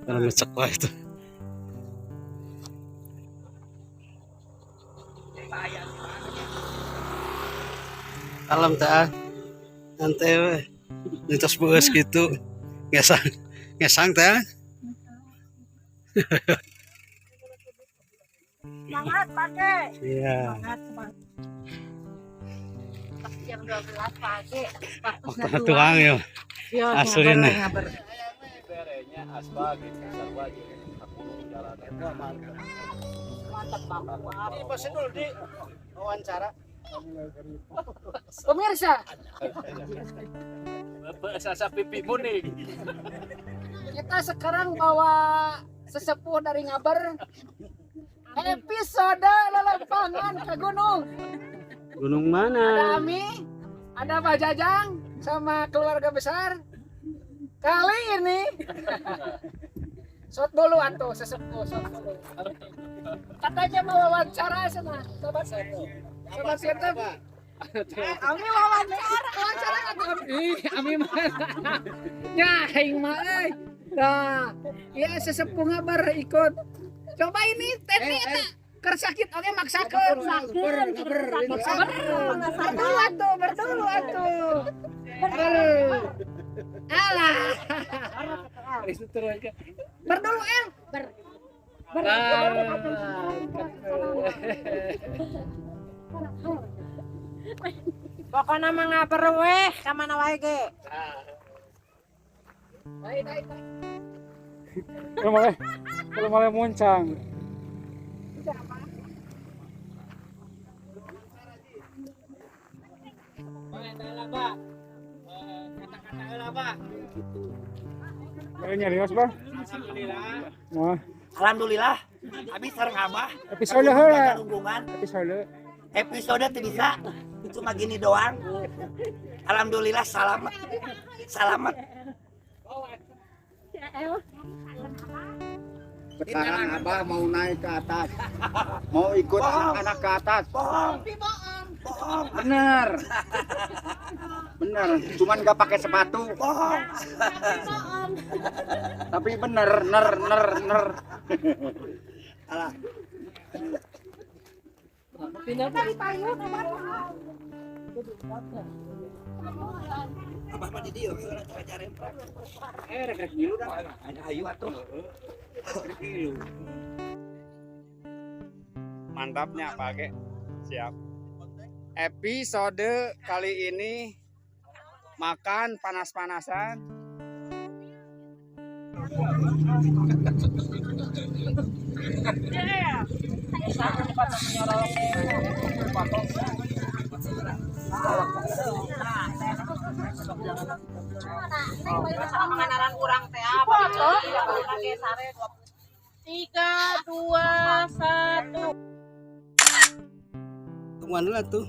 Kalau ngecek lah itu. Alam tak nanti nitos buas gitu ngesang ngesang tak. Semangat pakai. Iya. Semangat. Pas jam 12 pagi. Waktu tuang ya. Aslinya. Mantap banget. Ini pasti dulu di wawancara. Pemirsa, Bapak sasa pipi muning. kita sekarang bawa sesepuh dari Ngabar. Episode lelepangan ke gunung. Gunung Ada mana? Ami, ada Pak Jajang sama keluarga besar. Kali ini shot dulu atuh sesepuh shot dulu. Katanya mau wawancara sama sobat satu. Sobat satu. Ami wawancara atuh Ami. Ami mana? Ya, aing mah euy. Nah, ya sesepuh Ngabar ikut. Coba ini teknik eta. Keur sakit oge maksakeun. Berdulu atuh. Alah. Berdulu El. Pokoknya mah ngabar weh, ka mana wae ge. Kalau malah muncang. Nyarios bah. Alhamdulillah, habis sareng Abah. Episode heula. Hubungan Episode teu bisa, cuma gini doang. Alhamdulillah selamat. sekarang Abah mau naik ke atas. Mau ikut anak-anak ke atas. Bohong. Bener. Bener, cuman gak pakai sepatu. Bohong. Tapi bener, ner. Alah. Abah mah di dieu cara remprak. Rek gilu dah. Ada ayu atuh. Mantapnya pakai siap. Episode kali ini makan panas-panasan. Pengenalan kurang teh apa tuh? 3, 2, 1. Kemana lah tuh?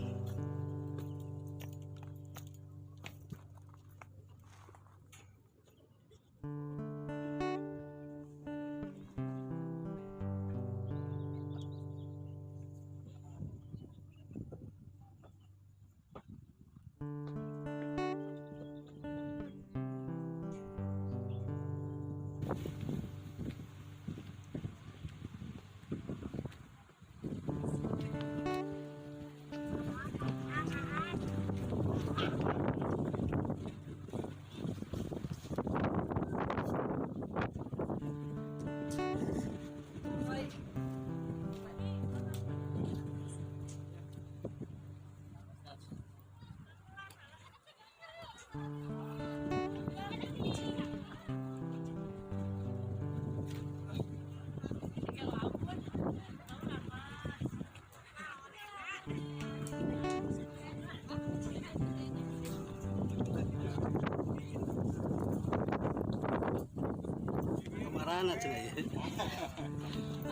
Kemana cenah ya?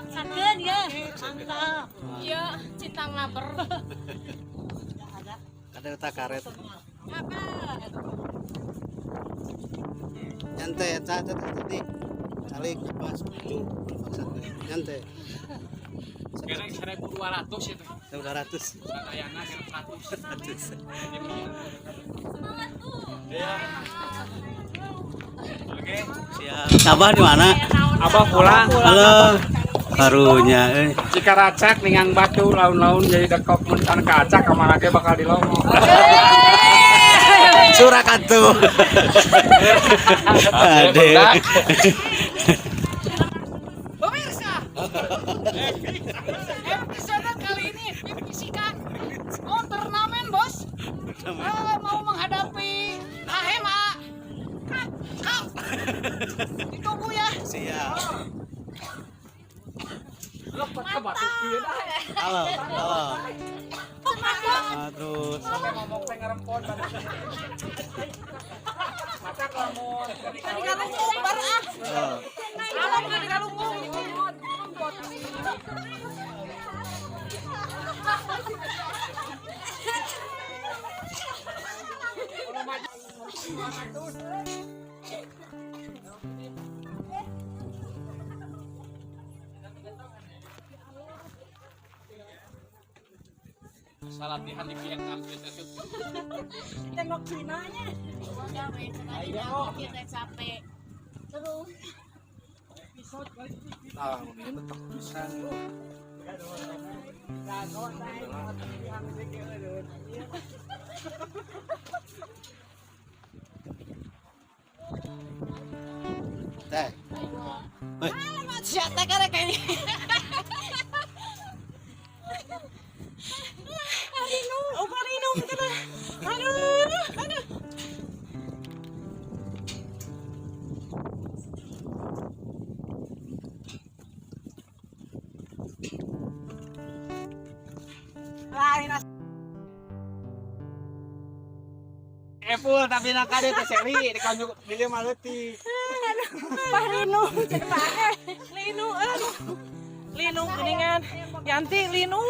Sakeun ya, mantap. Iya, cinta Ngabar. Ada letak karet. Ngabar. Nyantai eta tadi. Calik pas baju nyantai. Sekarang 1.200 itu. 200. Sayangnya 100. Semangat tuh. Siap. Abah di mana? Abah pulang. Halo. Karunya Jika racak ningang batu laun-laun jadi dekok mentan kaca kemana ge bakal dilomo. Surakarta. Ade. Pemirsa, episode kali ini fisika mau turnamen bos. Mau menghadapi HMA Cup. Ditunggu ya. Siap. Mantap. Halo. Terus Ngomong teh ngarempon. Macak lamun. Salatihan di Vietnam kita tuh. Tengok Cinanya. Kita capek. Terus. Nah, ini betok pisan. teh. Siapa karek ini? Parino, kita. Aduh. Epul tapi nak kade teh seri di kanjuk di maleuti. Parino, jadi pakai. Linu, aduh. Linu geningan. Yanti Linu.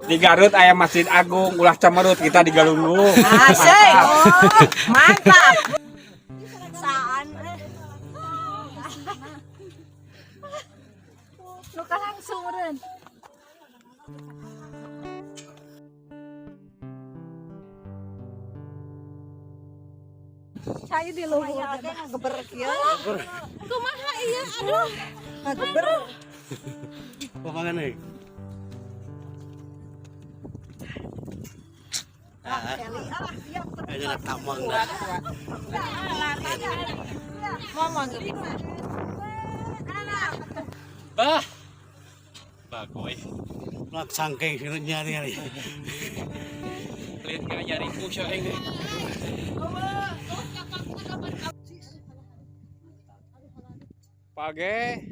Di Garut aya Masjid Agung, ulah Camerut kita di Galunggung. Asik. Mantap. Saan. Luka langsung ren. Saya di luhur geber kieu. Kumaha ieu? Aduh. Geber. Pamangan euy. Ayo tamang dah. Ngomong gitu. Bah. Bagoy. Lak sangkeng nyari-nyari. Lihat ka nyari ku syaheng. Page.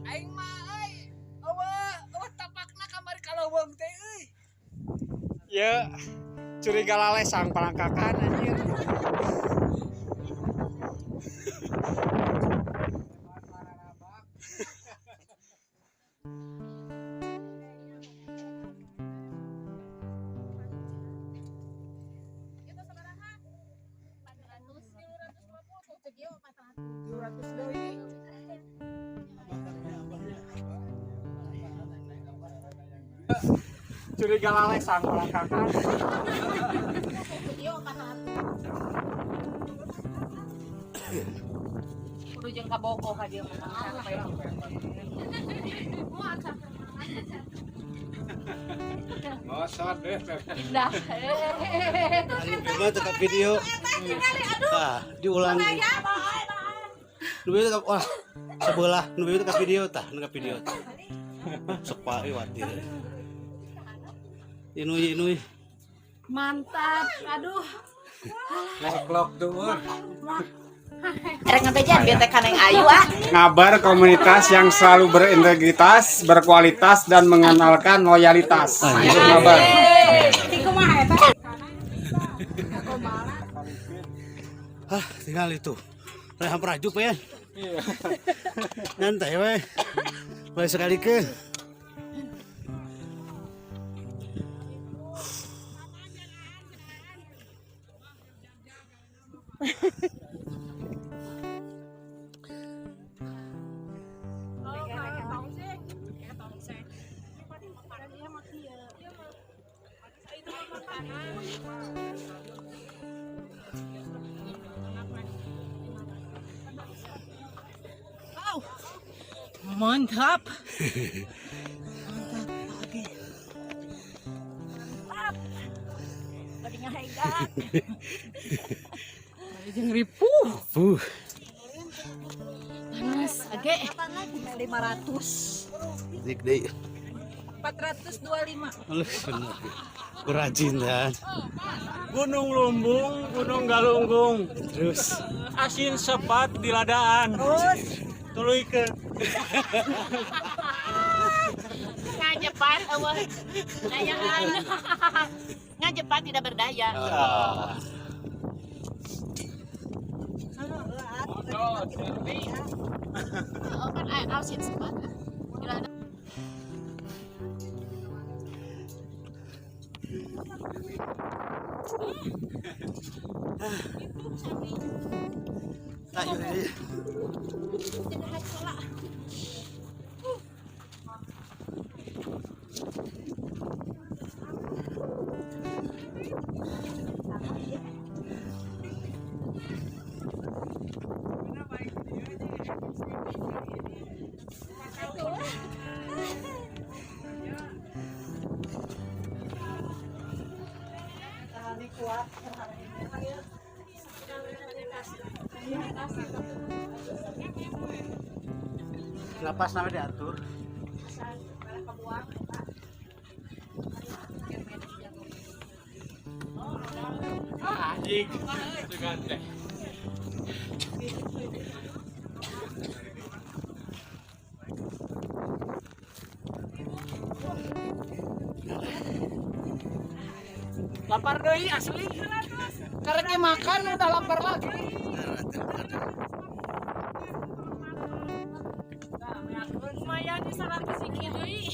Aing mah euy. Eueuh tapakna kamari kaleuweung teh euy. Ya, curiga lale sang palangkakan anjir. Curiga lale sang palangkakan. Kudu jeung kabogoh ka dieu mah. Ngosot deh. Indah. Gimana tuh video? Nah, diulang. Nu itu wah sebelah nu itu ke video tah, nu ke video tah. Sepai wati. Inui. Mantap. Aduh. Ngeklok tuh. Erek ngebejan biar teh kaneng ayu ah. Ngabar komunitas yang selalu berintegritas, berkualitas dan mengenalkan loyalitas. Itu ngabar. Tinggal itu. Rehan prajuk ya. Nyantai we. Boleh sekali ke. Wow. Mantap. Badinya hegat. Jeung ripuh. Panas age. 500. Dik deui. 425. Aduh, bener. Kurajin kan. Gunung Lumbung, Gunung Galunggung, Terus asin sepat di ladaan. Tuluykeun. Ngajepat eueuh. Dayaan. Ngajepat tidak berdaya. Oh kan ausin sepat. tak yuk. Lapas namanya diatur. Anjing. Sugan teh. Lapar deui asli. Karena makan udah lapar lagi. Lumayan di 100 sikit deui.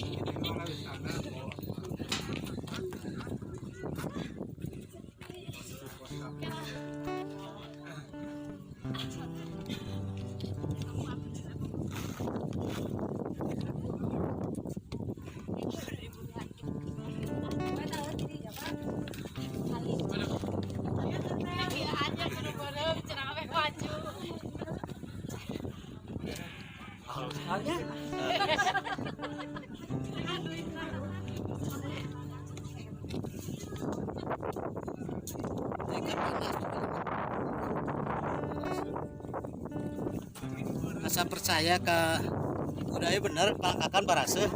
Asa percaya ke budaya bener akan barase.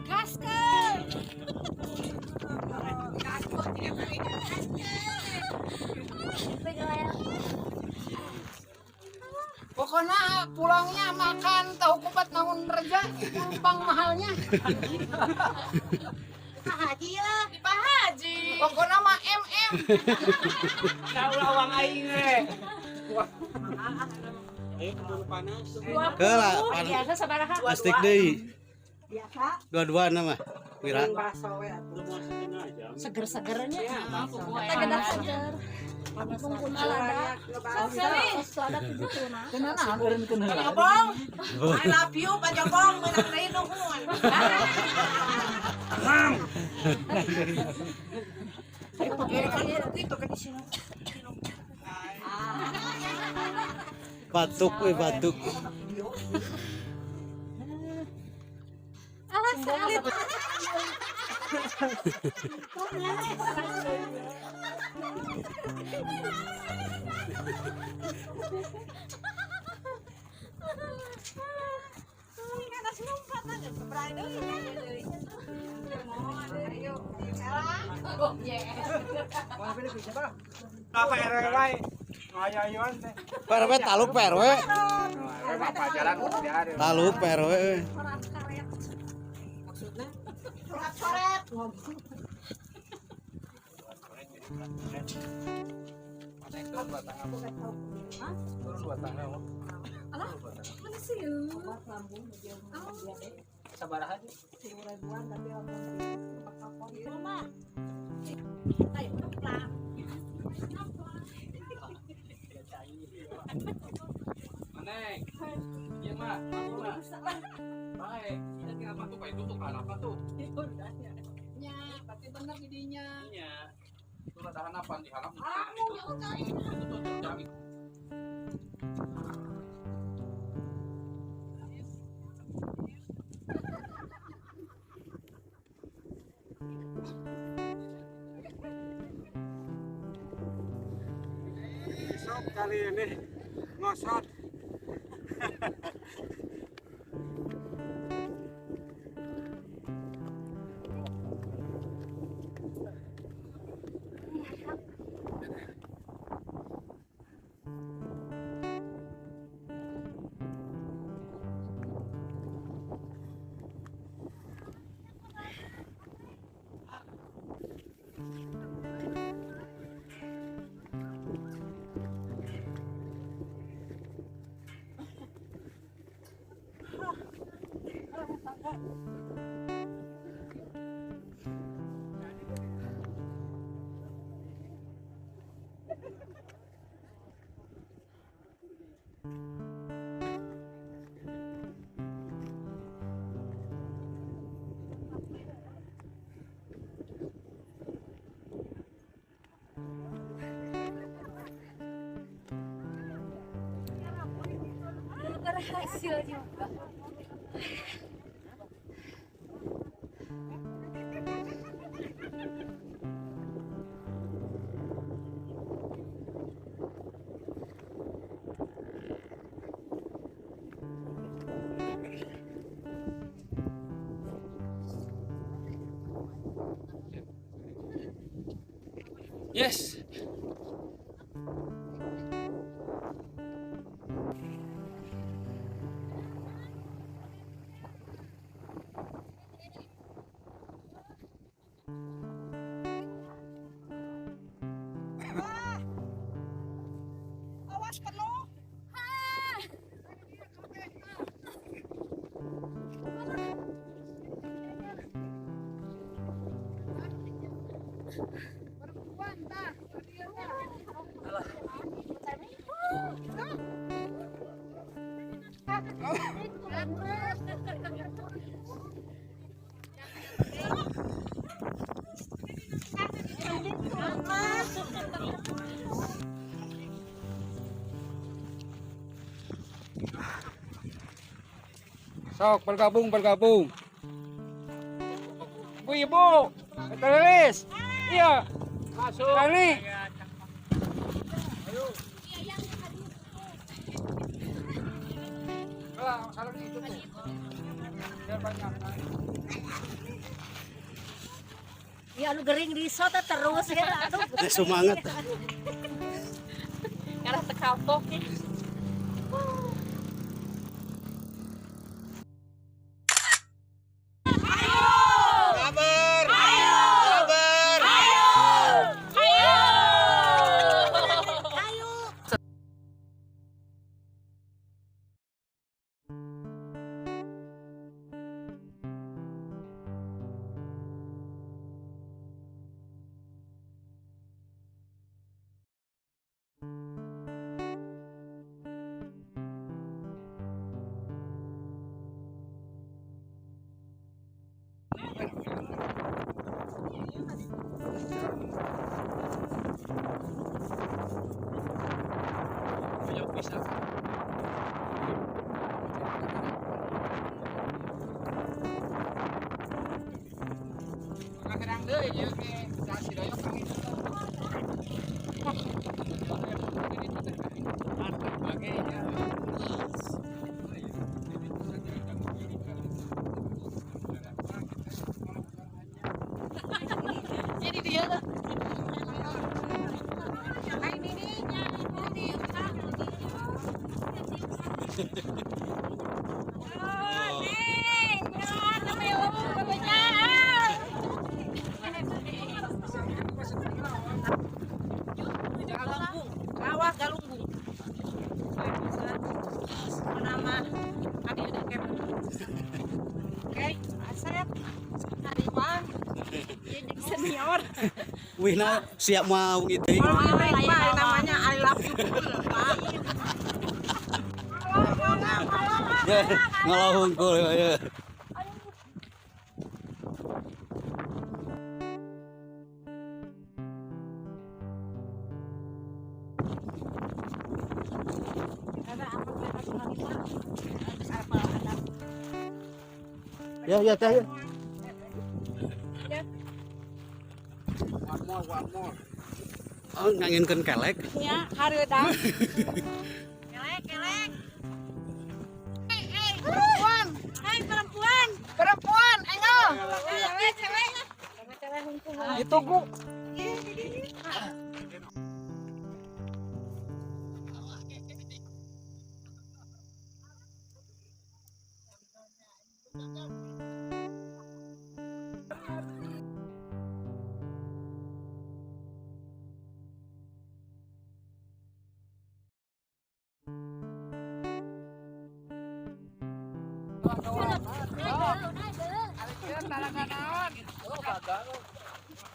Gaskeun. Pokoknya pulangnya makan tahu kupat namun reja, numpang mahalnya. Pak Haji ya, di Pak Haji. Pokoknya mah MM. Tahu lawang aing we. Ayo keburu panas. Kelah Biasa sabaraha? plastik deui. Dua-dua nama. Wira. Seger-segernya. Kita genap seger. Mungkin alada. Alada kitu na. Jobong. I love you, Pak Jobong. Meunang deui nuhun. Batuk we batuk. Alah salit. Apa RW wae? Ngayo-ayoan teh. PRW taluk PRW. Apa jalan di hari. Taluk PRW. sabaraha aja. Maneng. Iya mah, baik. Kita tinggal masuk kayak tutup apa tuh? Ya, pasti benar jadinya. Iya. Itu ada hanapan di harap. Besok kali ini ngosot. Berhasil juga. Yes. Awas penuh. Sok bergabung. Bu ibu, Telis. Iya. Masuk. Kali. Ya lu gering risot terus ya. Aduh. Dia semangat. Karena tekapok. Kadang deui ieu ge dasi doyok kang itu. Jadi dia tuh. Rawa galunggung. Nama Adi Oke. leuwihna siap mau gitu. namanya I love you. Ngalah hungkul ya. Ya teh. One more. Oh, nganginkeun kelek. Ya, hareudak. Kelek. Perempuan. Hai perempuan. Perempuan, ayo. Cewek. Ditunggu.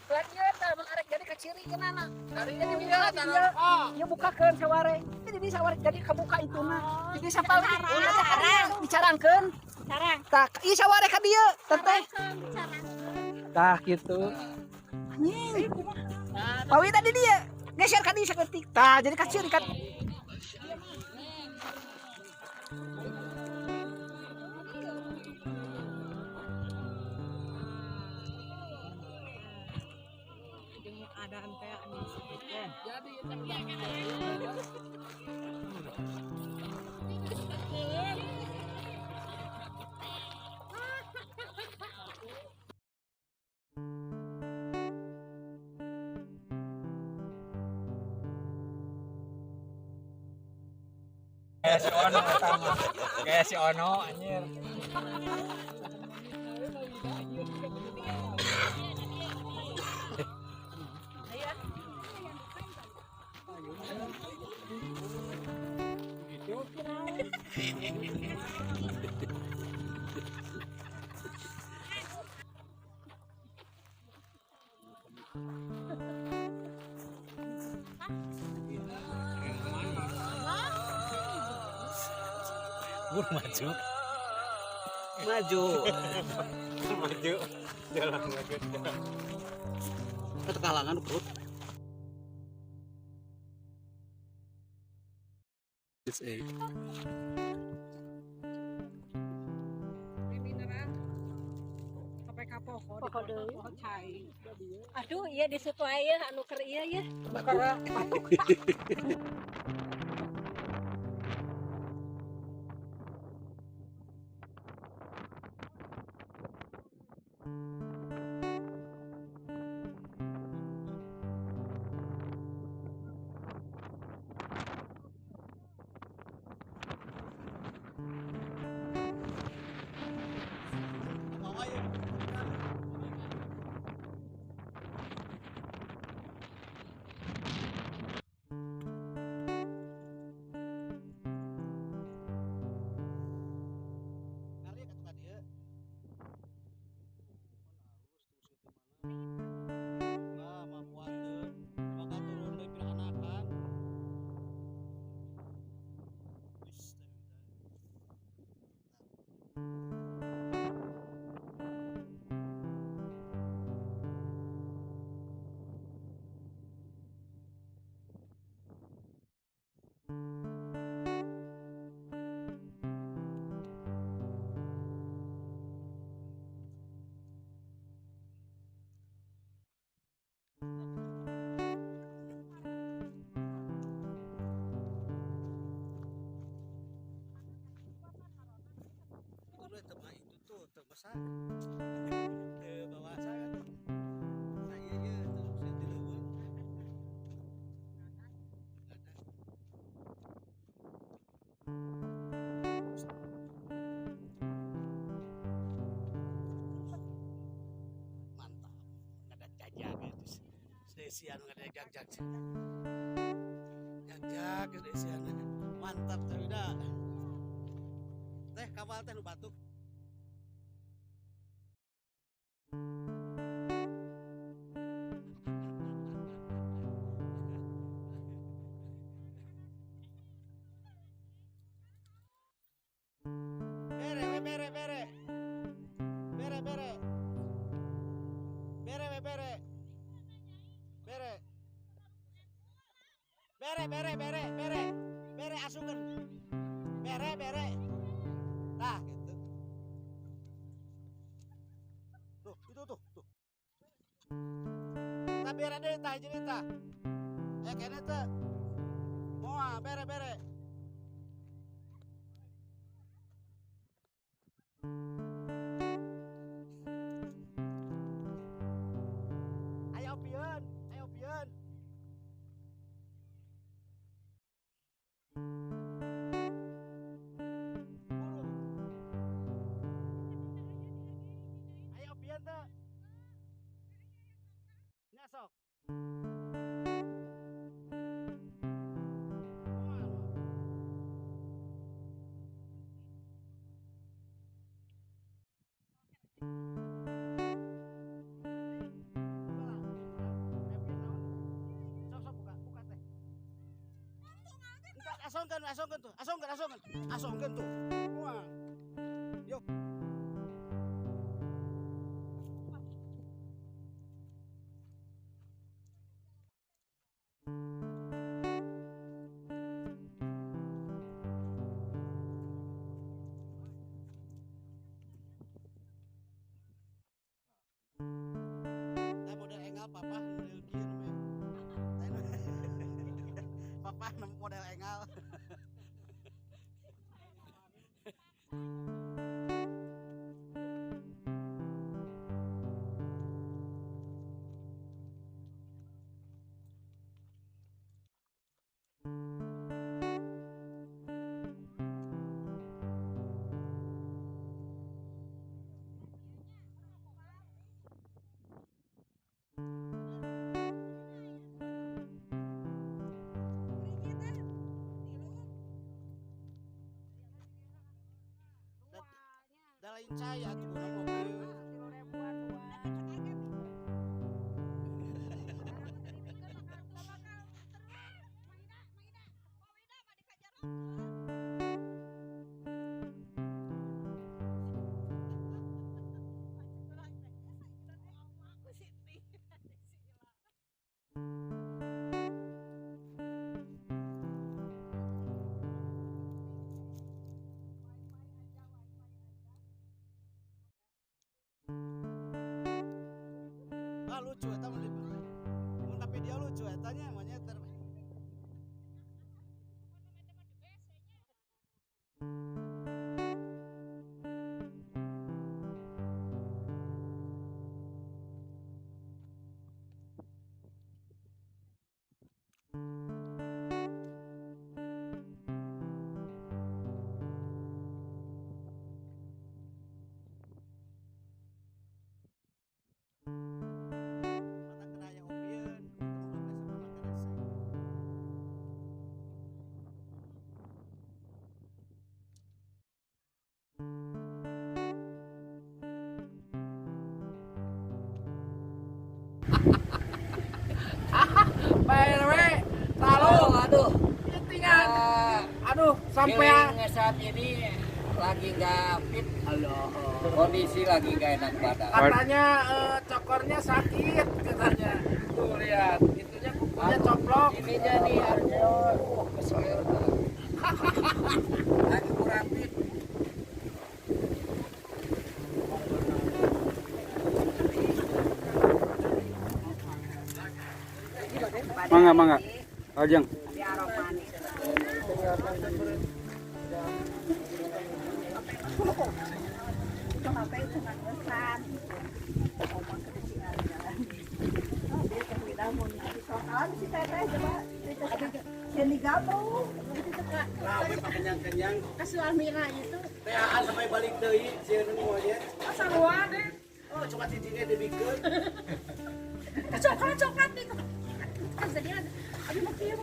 Lanjut, mun arek jadi ke ciri kenana. Jadi dia bukakeun saware. Jadi saware jadi kebuka ituna. Jadi sapal bicarangkeun. Sarang. Tak, ieu saware ka dieu, teh. Tah kitu. Anjing. Pawi tadi dia geser ka dieu saeutik. Tah, jadi ka ciri kan. Kayak si Ono anjir. Maju. Maju. Jalan lagi. Itu kalangan perut. It's a. Pokok deui. Aduh, ieu di situ aya anu keur ieu ya. besar ke bawah saya nah iya tuh saya dileuweung mantap ada jajak itu sedesian ada jajak sedesian mantap tuh udah teh kapal teh nu batuk. Bere, bere, bere. Bere, bere. Bere, bere. Bere. Bere, bere, bere, bere. Bere asungkeun. Bere, bere. Nah, gitu. Tuh, itu tuh. Tah bere deui tah hiji tah. Kene teh. Moal bere, bere. Ayo pian, ayo pian. Ayo pian teh. Nya sok. Asongkeun tuh. Wah. Yuk. Nah, model engal papa model kieu namanya. Papa model engal. Da lain cai atuh guna mobil. Lucu eta mun tapi dia lucu eta nya monyet ter. Sampai saat ini lagi nggak fit, kondisi lagi nggak enak badan. Katanya cokornya sakit katanya. Tuh lihat, itunya kukunya coplok. Ininya nih aduh, kesoyor. Lagi kurang fit. Mangga, Ajeng. Kenyang-kenyang. Kasih Almira itu. Teaan sampai balik deui sieun monyet. Sarua deh. Oh, coba cincinnya dibikeun. Coklat nih. Kan tadi ada. Abi mau kieu.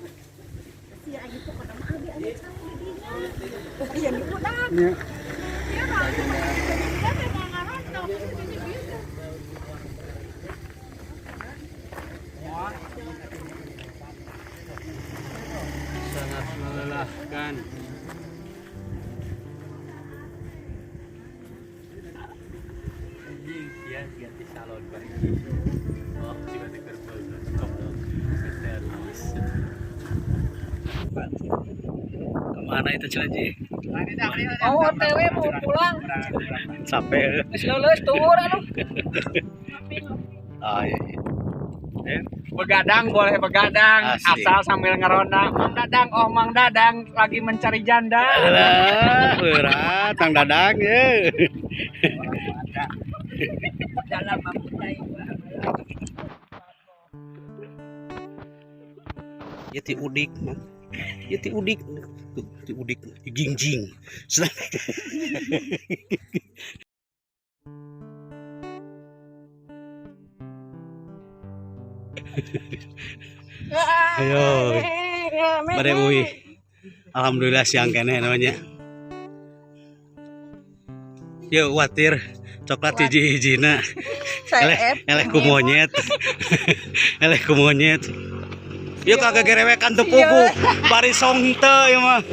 Si ayu tuh kada mah abi anu cantik dinya. Iya di budak. Iya. Iya mah anu mah dia teh ngaran tau gitu. Sangat melelahkan. Kemana itu Cilaji? Mau OTW mau pulang. Sampai. Geus leuleus tuhur anu. Ah iya. Begadang boleh begadang, Asik. asal sambil ngeronda. Mang Dadang, oh Mang Dadang lagi mencari janda. Alah, berat Kang Dadang ye. Dalam mempunyai Ya ti udik, Mam. Ya ti udik. Tuh, ti udik, ti jingjing. Ayo. Bare uy. Alhamdulillah siang kene namanya. Yuk watir coklat hiji-hijina. Eleh ku monyet. Eleh ku monyet. Yuk kagak gerewekan teu pugu. Bari song teu ieu mah.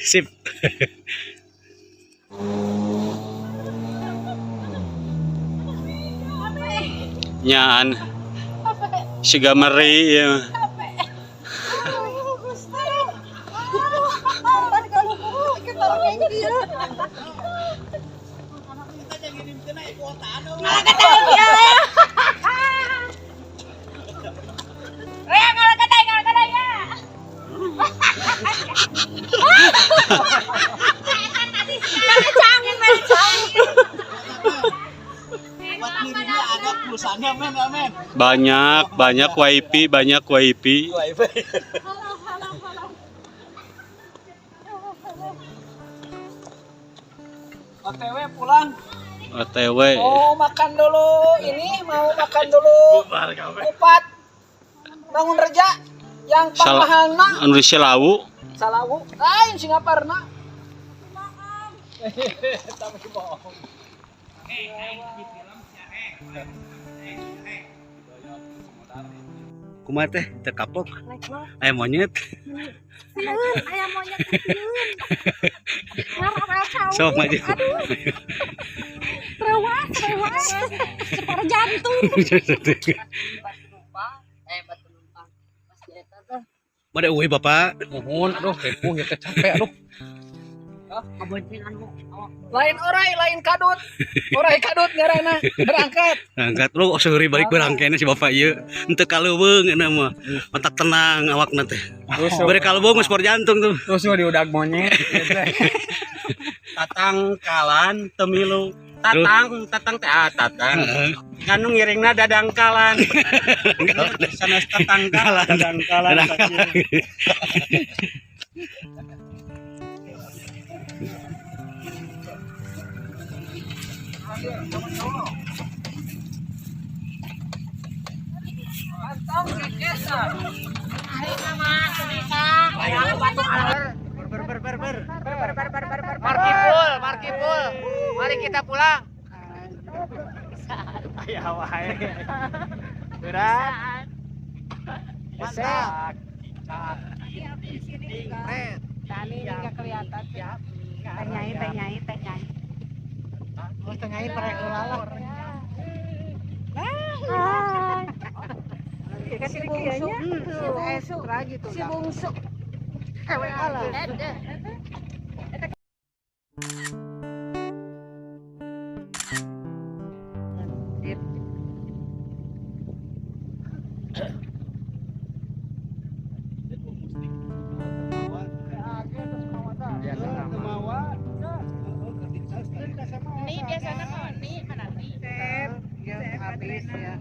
Sip. Nyaan siga meri ya. Banyak wifi. OTW pulang. OTW. Mau makan dulu ini, mau makan dulu kupat bangun reja yang pamahalna Anu Selawu. Salawu lain Singaparna. Tapi bohong. Kumaha teh teu kapok. Aya monyet. Ayam monyet kecilin. Sok maju. Rewas. Separa jantung. batu numpang. Pas di eta teh Made euy Bapak. Nuhun, aduh kepo ya capek aduh. kaboncin anu Lain orai, lain kadut. Orai kadut ngaranna berangkat. Angkat lu seuri balik berangkene si Bapak ieu. Henteu kaleuweung eta mah. Otak tenang awakna teh. Bari kaleuweung geus jantung tuh. Terus mah diudag monyet. Tatang kalan temilu. Tatang teh tatang. Anu ngiringna dadang kalan. Sanes tatang kalan dadang kalan. Kantong kekesa. Markipul. Mari kita pulang. Ya wae. Berat. Mantap. Tani enggak kelihatan ya. Tanyai. Oh, tengahnya parek ulalak. Si bungsu. Si bungsu. Ewe ala. Ini biasanya mau nih mana nih? Habis ya.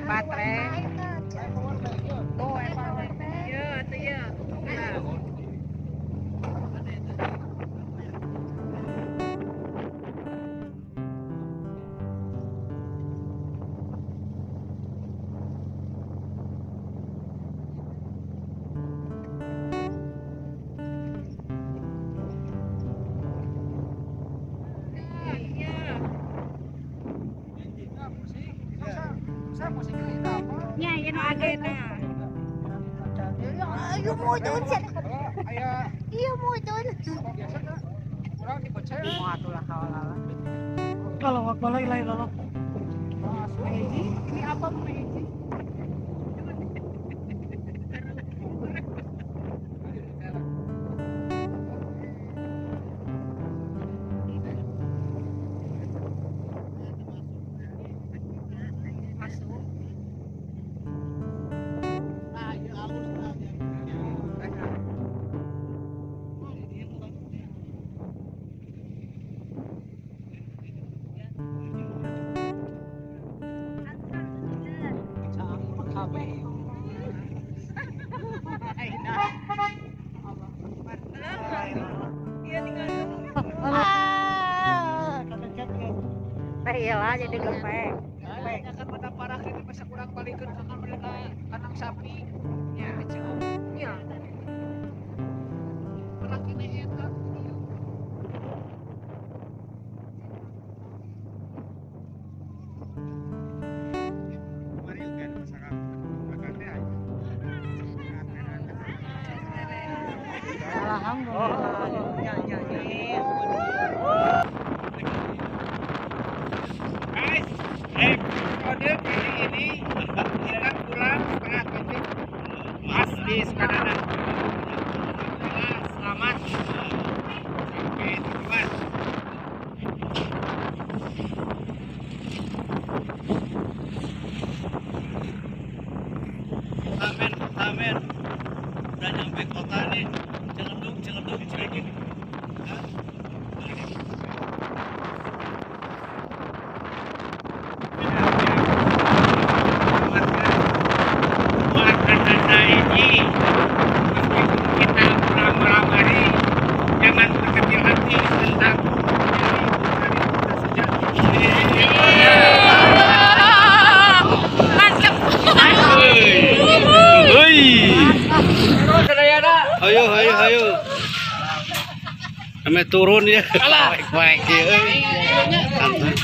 Baterai. Tuh, iya, tuh ya. Nya, yan agenda. Iya, mau dun. Kurang dikocek. Kalau waktu lain lalu. Ini apa tuh ini? Iyalah jadi gepeng. Akan pada parah ini masa kurang balikeun ka mereka kandang sapi. Ya, kecil. Ya. Parah ini eta. Kode kali ini kita pulang setengah 7 pas di Sukadana. Selamat sampai tujuan. Amin. Udah nyampe kota nih. Ciledug dicuekin. Kita pulang hari jangan berkecil hati tentang Ayo. Ame turun ya. Baik ya. Santai.